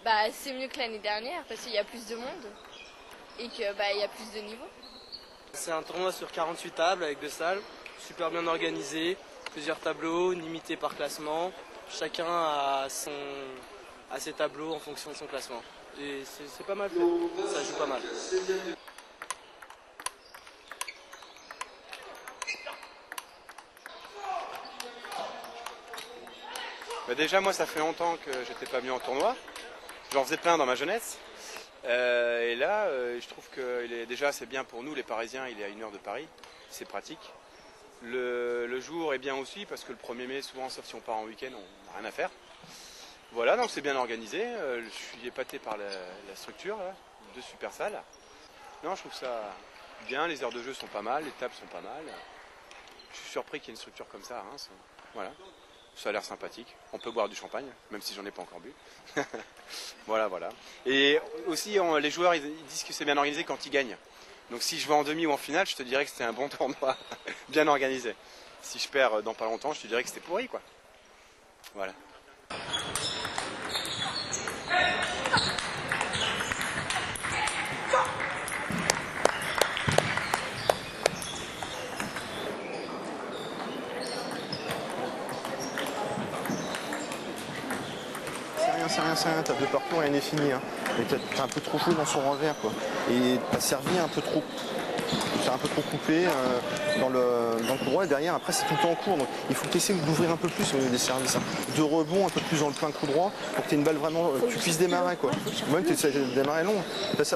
Bah, c'est mieux que l'année dernière parce qu'il y a plus de monde et qu'il y a plus de niveaux. C'est un tournoi sur 48 tables avec 2 salles, super bien organisé, plusieurs tableaux, limités par classement. Chacun a ses tableaux en fonction de son classement. Et c'est pas mal fait, ça joue pas mal. Bah déjà moi ça fait longtemps que j'étais pas venu en tournoi. J'en faisais plein dans ma jeunesse. Et là, je trouve que déjà c'est bien pour nous les Parisiens, il est à 1 heure de Paris, c'est pratique. Le jour est bien aussi parce que le 1er mai, souvent, sauf si on part en week-end, on n'a rien à faire. Voilà, donc c'est bien organisé. Je suis épaté par la structure, là, 2 super salles. Non, je trouve ça bien, les heures de jeu sont pas mal, les tables sont pas mal. Je suis surpris qu'il y ait une structure comme ça à Reims. Voilà. Ça a l'air sympathique. On peut boire du champagne, même si j'en ai pas encore bu. Voilà, voilà. Et aussi, les joueurs, ils disent que c'est bien organisé quand ils gagnent. Donc si je vais en demi ou en finale, je te dirais que c'était un bon tournoi, bien organisé. Si je perds dans pas longtemps, je te dirais que c'était pourri, quoi. Voilà. C'est rien, tape de parcours et elle est finie. Hein. Mais t'as un peu trop chaud dans son revers, quoi. Et t'as servi un peu trop. C'est un peu trop coupé dans le coup droit et derrière après c'est tout le temps en cours, donc il faut que tu essaies d'ouvrir un peu plus au lieu des services, hein. De rebond un peu plus dans le plein coup droit pour que tu aies une balle vraiment, tu puisses démarrer, quoi. Même tu essaies de démarrer long,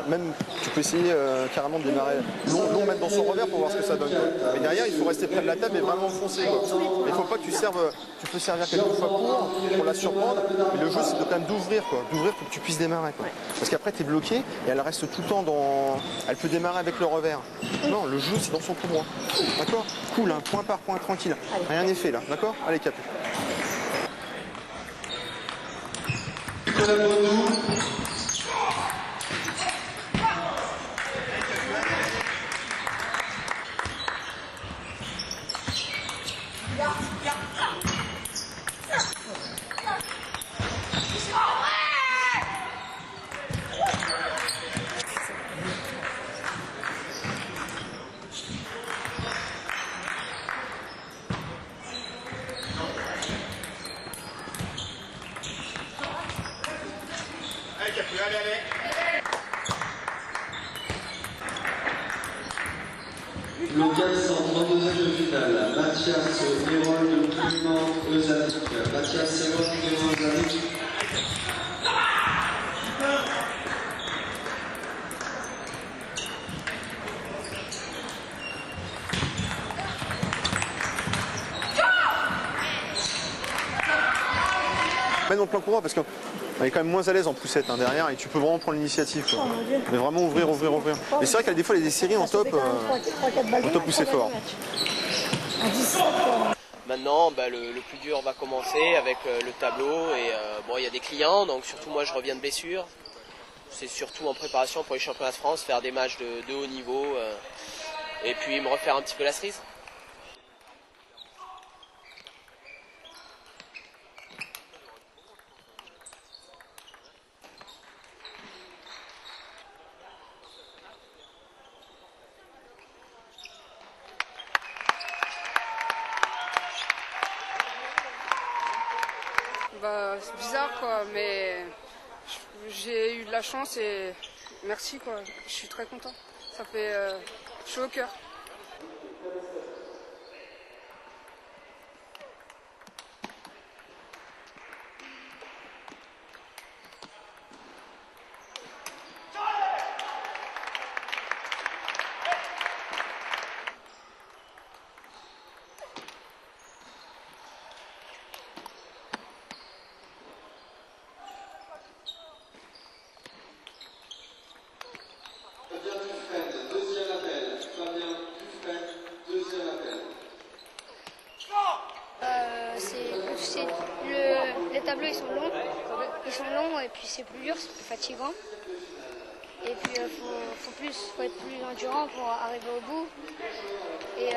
même tu peux essayer carrément de démarrer long, mettre dans son revers pour voir ce que ça donne, quoi. Mais derrière il faut rester près de la table et vraiment foncer, quoi. Il ne faut pas que tu serves, tu peux servir quelques fois court pour la surprendre, mais le jeu c'est quand même d'ouvrir, quoi, d'ouvrir pour que tu puisses démarrer, quoi. Parce qu'après tu es bloqué et elle reste tout le temps elle peut démarrer avec le revers. Non, le jeu c'est dans son coup droit. D'accord? Cool, hein, point par point, tranquille. Rien n'est fait là, d'accord? Allez, cap. Local 132e de finale, Mathias Hérol de Clément-Eusavic. Mathias Hérol de Clément-Eusavic. Mets dans le plein courant parce qu'on est quand même moins à l'aise en poussette, hein, derrière et tu peux vraiment prendre l'initiative. Mais vraiment ouvrir. Mais c'est vrai qu'il y a des fois des séries en top où c'est fort. Maintenant, le plus dur va commencer avec le tableau et il y a des clients, donc surtout moi je reviens de blessure. C'est surtout en préparation pour les championnats de France, faire des matchs de haut niveau et puis me refaire un petit peu la cerise. C'est bizarre quoi, mais j'ai eu de la chance et merci quoi, je suis très content. Ça fait chaud au cœur. Les tableaux ils sont longs et puis c'est plus dur, c'est plus fatigant. Et puis faut être plus endurant pour arriver au bout. Et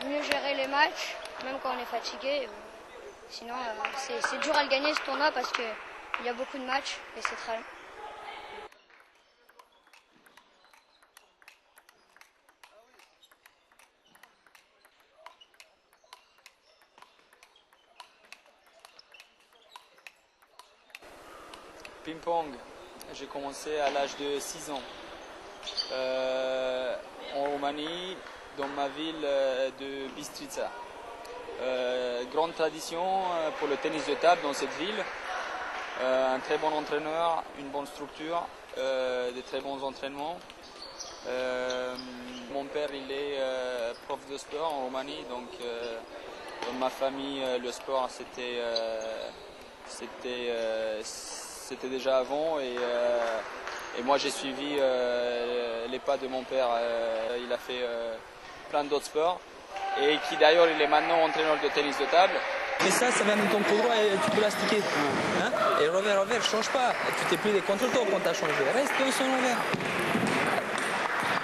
mieux gérer les matchs, même quand on est fatigué. Sinon, c'est dur à le gagner ce tournoi parce qu'il y a beaucoup de matchs et c'est très long. Ping-pong, j'ai commencé à l'âge de 6 ans. En Roumanie, dans ma ville de Bistrița. Grande tradition pour le tennis de table dans cette ville. Un très bon entraîneur, une bonne structure, des très bons entraînements. Mon père il est prof de sport en Roumanie, donc dans ma famille le sport c'était déjà avant et moi j'ai suivi les pas de mon père. Il a fait plein d'autres sports et qui d'ailleurs il est maintenant entraîneur de tennis de table. Mais ça vient de ton coup droit et tu peux l'astiquer. Hein? Et revers, change pas. Tu t'es plus des contre-tours quand tu as changé. Reste dans son revers.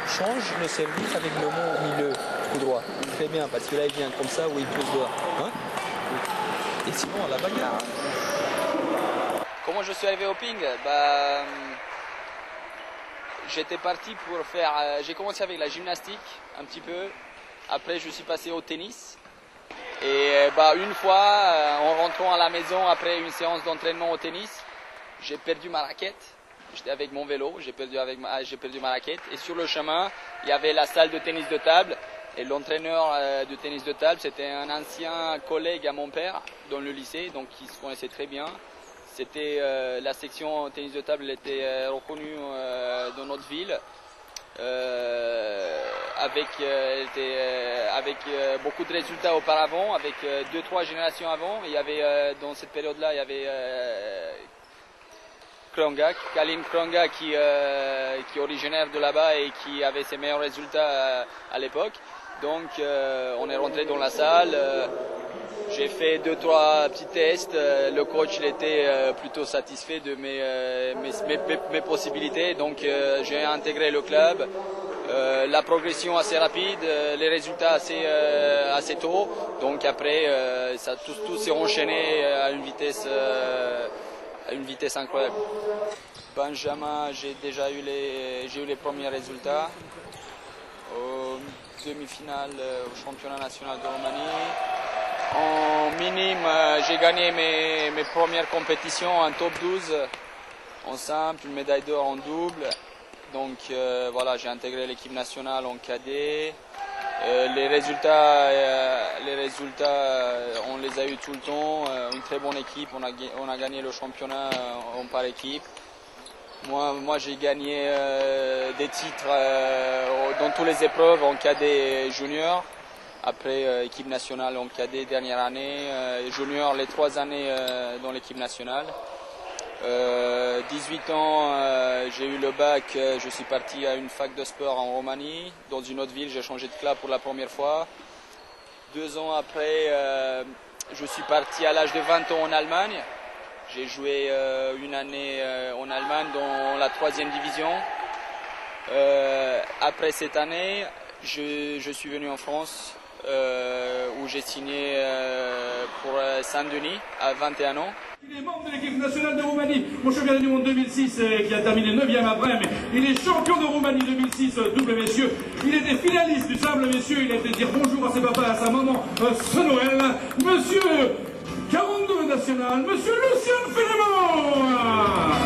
Change le service avec le mot au milieu, coup droit. Très bien, parce que là il vient comme ça où il pousse droit. Hein? Et sinon, la bagarre. Comment je suis arrivé au ping? J'étais parti pour faire... j'ai commencé avec la gymnastique un petit peu. Après, je suis passé au tennis. Et une fois, en rentrant à la maison après une séance d'entraînement au tennis, j'ai perdu ma raquette. J'étais avec mon vélo, j'ai perdu ma raquette. Et sur le chemin, il y avait la salle de tennis de table. Et l'entraîneur de tennis de table, c'était un ancien collègue à mon père dans le lycée, donc ils se connaissaient très bien. C'était la section tennis de table était reconnue dans notre ville. Avec beaucoup de résultats auparavant, avec 2-3 générations avant. Il y avait, dans cette période-là, il y avait Kalin Kronga qui est originaire de là-bas et qui avait ses meilleurs résultats à l'époque. Donc on est rentré dans la salle, j'ai fait 2-3 petits tests, le coach il était plutôt satisfait de mes possibilités, donc j'ai intégré le club. La progression assez rapide, les résultats assez tôt, donc après tout s'est enchaîné à une vitesse incroyable. Benjamin, j'ai eu les premiers résultats aux demi-finales au championnat national de Roumanie. En minime, j'ai gagné mes premières compétitions en top 12 en simple, une médaille d'or en double. Donc voilà, j'ai intégré l'équipe nationale en cadet. Les résultats, on les a eu tout le temps. Une très bonne équipe, on a gagné le championnat en par équipe. Moi j'ai gagné des titres dans toutes les épreuves en cadet junior. Après équipe nationale en cadet dernière année, junior les 3 années dans l'équipe nationale. 18 ans, j'ai eu le bac, je suis parti à une fac de sport en Roumanie. Dans une autre ville, j'ai changé de club pour la première fois. 2 ans après, je suis parti à l'âge de 20 ans en Allemagne. J'ai joué une année en Allemagne dans la 3e division. Après cette année, je suis venu en France où j'ai signé pour Saint-Denis à 21 ans. Il est membre de l'équipe nationale de Roumanie au championnat du monde 2006 qui a terminé 9e après, mais il est champion de Roumanie 2006 double messieurs. Il était finaliste du simple messieurs, il a été dire bonjour à ses papas et à sa maman ce Noël. Monsieur 42 national, monsieur Lucien Félémon.